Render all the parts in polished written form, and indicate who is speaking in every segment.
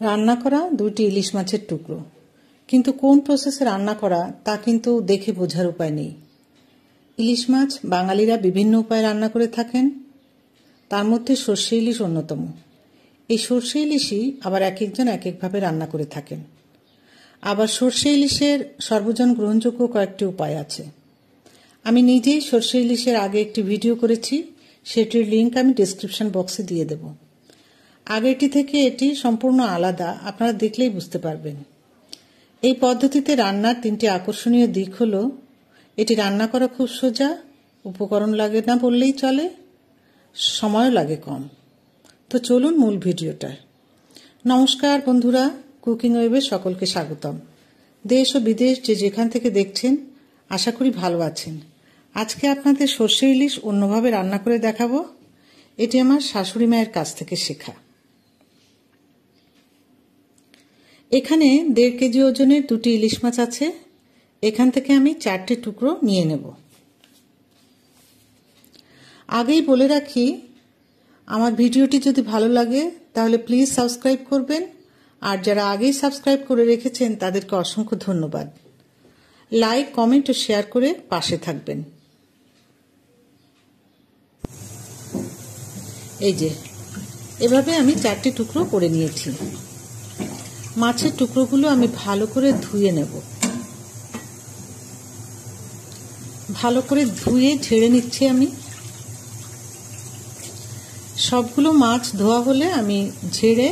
Speaker 1: রান্না করা দুটি ইলিশ মাছের টুকরো, কিন্তু কোন প্রসেসে রান্না করা তা কিন্তু দেখে বোঝার উপায় নেই। ইলিশ মাছ বাঙালিরা বিভিন্ন উপায়ে রান্না করে থাকেন, তার মধ্যে সর্ষে ইলিশ অন্যতম। এই সর্ষে ইলিশই আবার এক একজন এক একভাবে রান্না করে থাকেন। আবার সর্ষে ইলিশের সর্বজন গ্রহণযোগ্য কয়েকটি উপায় আছে। আমি নিজেই সর্ষে ইলিশের আগে একটি ভিডিও করেছি, সেটির লিঙ্ক আমি ডেসক্রিপশন বক্সে দিয়ে দেব। আগেরটি থেকে এটি সম্পূর্ণ আলাদা, আপনারা দেখলেই বুঝতে পারবেন। এই পদ্ধতিতে রান্নার তিনটি আকর্ষণীয় দিক হলো, এটি রান্না করা খুব সোজা, উপকরণ লাগে না বললেই চলে, সময়ও লাগে কম। তো চলুন মূল ভিডিওটায়। নমস্কার বন্ধুরা, কুকিং ওয়েবে সকলকে স্বাগতম। দেশ ও বিদেশ যে যেখান থেকে দেখছেন, আশা করি ভালো আছেন। আজকে আপনাদের সর্ষে ইলিশ অন্যভাবে রান্না করে দেখাবো। এটি আমার শাশুড়ি মায়ের কাছ থেকে শেখা। এখানে 1.5 কেজি ওজনের দুটি ইলিশ মাছ আছে। এখান থেকে আমি 4টি টুকরো নিয়ে নেব। আগেই বলে রাখি, আমার ভিডিওটি যদি ভালো লাগে তাহলে প্লিজ সাবস্ক্রাইব করবেন, আর যারা আগেই সাবস্ক্রাইব করে রেখেছেন তাদেরকে অসংখ্য ধন্যবাদ। লাইক, কমেন্ট ও শেয়ার করে পাশে থাকবেন। এই যে এভাবে আমি 4টি টুকরো করে নিয়েছি। মাছের টুকরোগুলো আমি ভালো করে ধুয়ে নেব। ভালো করে ধুয়ে ঝেড়ে নিচ্ছি আমি। সবগুলো মাছ ধোয়া হলে আমি ঝেড়ে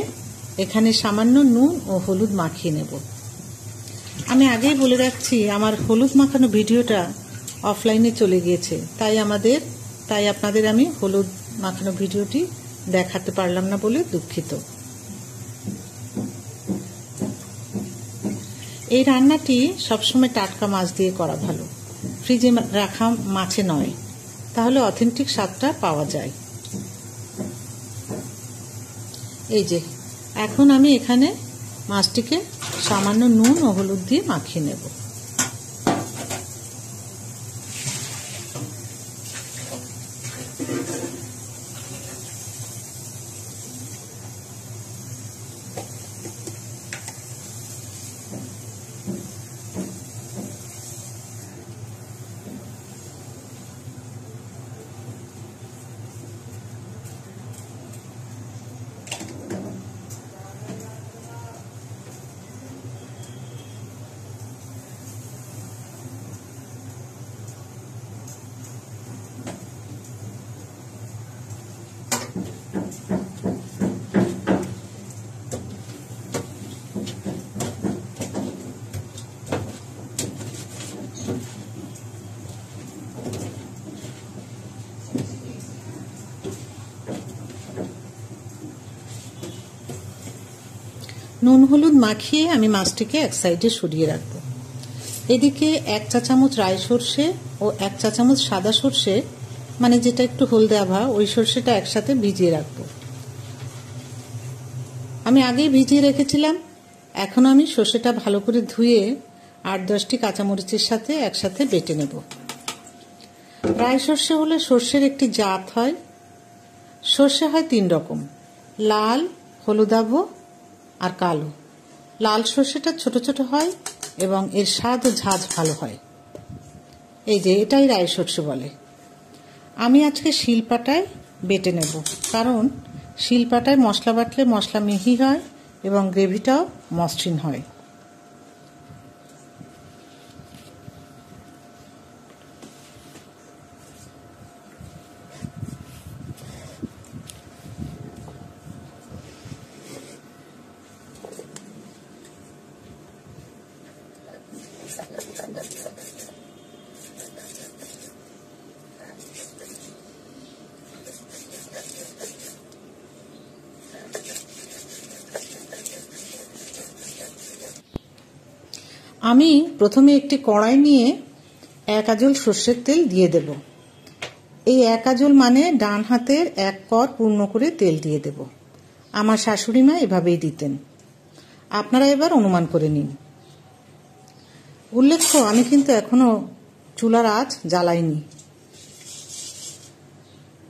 Speaker 1: এখানে সামান্য নুন ও হলুদ মাখিয়ে নেব। আমি আগেই বলে রাখছি, আমার হলুদ মাখানো ভিডিওটা অফলাইনে চলে গিয়েছে, তাই আপনাদের আমি হলুদ মাখানো ভিডিওটি দেখাতে পারলাম না বলে দুঃখিত। এই রান্নাটি সবসময় টাটকা মাছ দিয়ে করা ভালো, ফ্রিজে রাখা মাছে নয়, তাহলে অথেন্টিক স্বাদটা পাওয়া যায়। এই যে এখন আমি এখানে মাছটিকে সামান্য নুন ও হলুদ দিয়ে মাখিয়ে নেব। নুন হলুদ মাখিয়ে আমি মাছটিকে এক সাইডে সরিয়ে রাখবো। এদিকে 1 চা চামচ রাই সর্ষে ও 1 চা চামচ সাদা সর্ষে, মানে যেটা একটু হলদে আভা, ওই সর্ষেটা একসাথে ভিজিয়ে রাখবো। আমি আগেই ভিজিয়ে রেখেছিলাম। এখন আমি সর্ষেটা ভালো করে ধুয়ে 8-10টি কাঁচামরিচের সাথে একসাথে বেটে নেব। রাই সর্ষে হলে সর্ষের একটি জাত হয়। সর্ষে হয় 3 রকম, লাল, হলুদাভ আর কালো। লাল সর্ষেটা ছোট ছোট হয় এবং এর স্বাদ ও ঝাঁঝ ভালো হয়। এই যে এটাই রাই সর্ষে বলে। আমি আজকে শিলপাটায় বেটে নেব, কারণ শিলপাটায় মশলা বাটলে মশলা মিহি হয় এবং গ্রেভিটাও মসৃণ হয়। আমি প্রথমে একটি কড়াই নিয়ে 1 আঁচল সর্ষের তেল দিয়ে দেব। এই 1 আঁচল মানে ডান হাতের 1 কর পূর্ণ করে তেল দিয়ে দেব। আমার শাশুড়ি মা এভাবেই দিতেন, আপনারা এবার অনুমান করে নিন। উল্লেখ্য, আমি কিন্তু এখনো চুলার আঁচ জ্বালাইনি।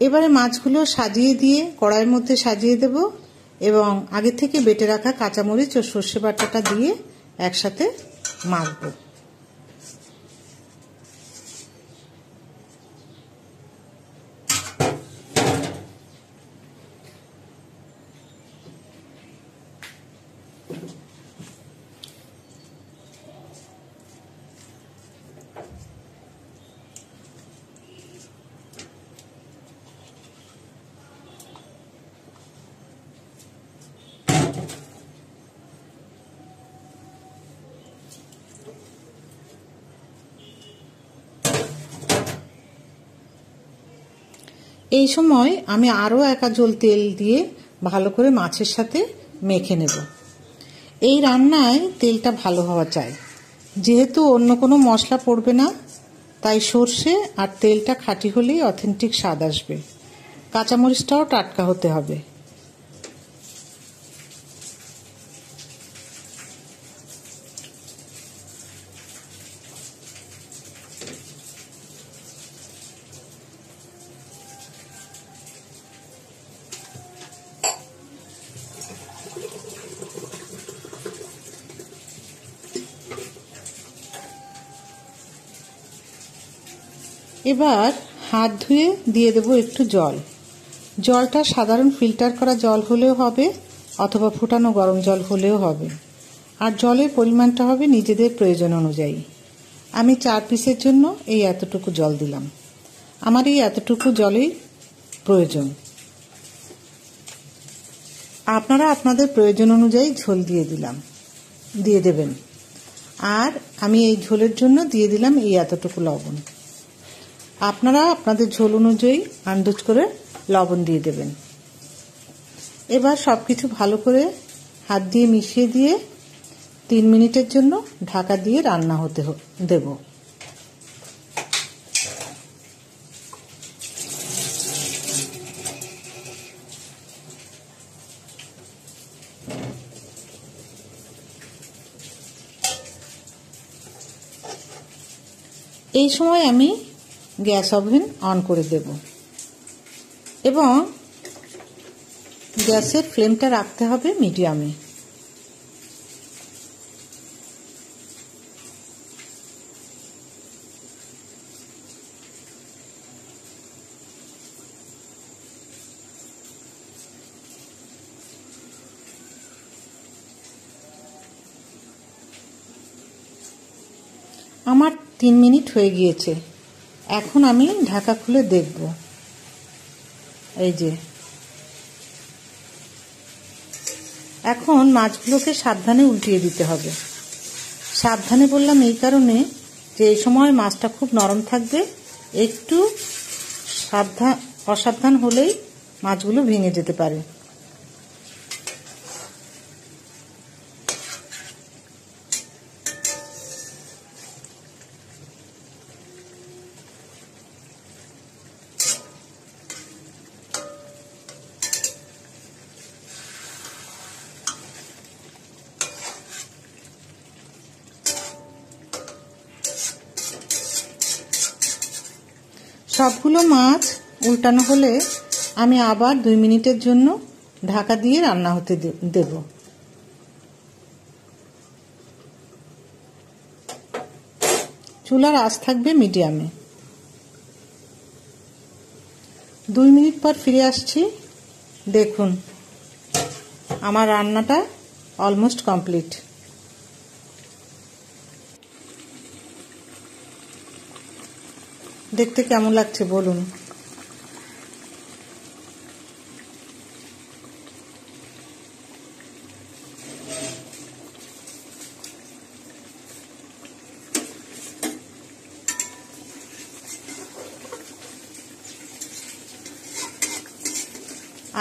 Speaker 1: এবারে মাছগুলো সাজিয়ে দিয়ে কড়াইয়ের মধ্যে সাজিয়ে দেব এবং আগে থেকে বেটে রাখা কাঁচামরিচ ও সর্ষে বাটাটা দিয়ে একসাথে মাখবো। এই সময় আমি আরও 1 আঁচল তেল দিয়ে ভালো করে মাছের সাথে মেখে নেব। এই রান্নায় তেলটা ভালো হওয়া চাই, যেহেতু অন্য কোনো মশলা পড়বে না, তাই সর্ষে আর তেলটা খাঁটি হলেই অথেন্টিক স্বাদ আসবে। কাঁচামরিচটাও টাটকা হতে হবে। এবার হাত ধুয়ে দিয়ে দেব একটু জল। জলটা সাধারণ ফিল্টার করা জল হলেও হবে, অথবা ফুটানো গরম জল হলেও হবে। আর জলের পরিমাণটা হবে নিজেদের প্রয়োজন অনুযায়ী। আমি 4 পিসের জন্য এই এতটুকু জল দিলাম। আমার এই এতটুকু জলেই প্রয়োজন। আপনারা আপনাদের প্রয়োজন অনুযায়ী ঝোল দিয়ে দেবেন। আর আমি এই ঝোলের জন্য দিয়ে দিলাম এই এতটুকু লবণ। আপনারা আপনাদের ঝোল অনুযায়ী আন্দাজ করে লবণ দিয়ে দেবেন। এবার সবকিছু ভালো করে হাত দিয়ে মিশিয়ে দিয়ে 3 মিনিটের জন্য ঢাকা দিয়ে রান্না হতে দেব। এই সময় আমি গ্যাস ওভেন অন করে দেব এবং গ্যাসের ফ্লেমটা রাখতে হবে মিডিয়ামে। আমার 3 মিনিট হয়ে গিয়েছে। এখন আমি ঢাকা খুলে দেখব। এই যে এখন মাছগুলোকে সাবধানে উল্টিয়ে দিতে হবে। সাবধানে বললাম এই কারণে যে এই সময় মাছটা খুব নরম থাকবে, একটু অসাবধান হলেই মাছগুলো ভেঙে যেতে পারে। সবগুলো মাছ উল্টানো হলে আমি আবার 2 মিনিটের জন্য ঢাকা দিয়ে রান্না হতে দেব। চুলার আঁচ থাকবে মিডিয়ামে। 2 মিনিট পর ফিরে আসছি। দেখুন আমার রান্নাটা অলমোস্ট কমপ্লিট। দেখতে কেমন লাগছে বলুন।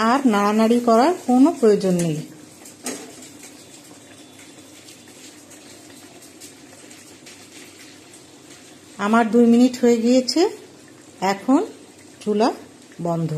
Speaker 1: আর নাড়ানাড়ি করার কোনো প্রয়োজন নেই। আমার 2 মিনিট হয়ে গিয়েছে। এখন চুলা বন্ধ।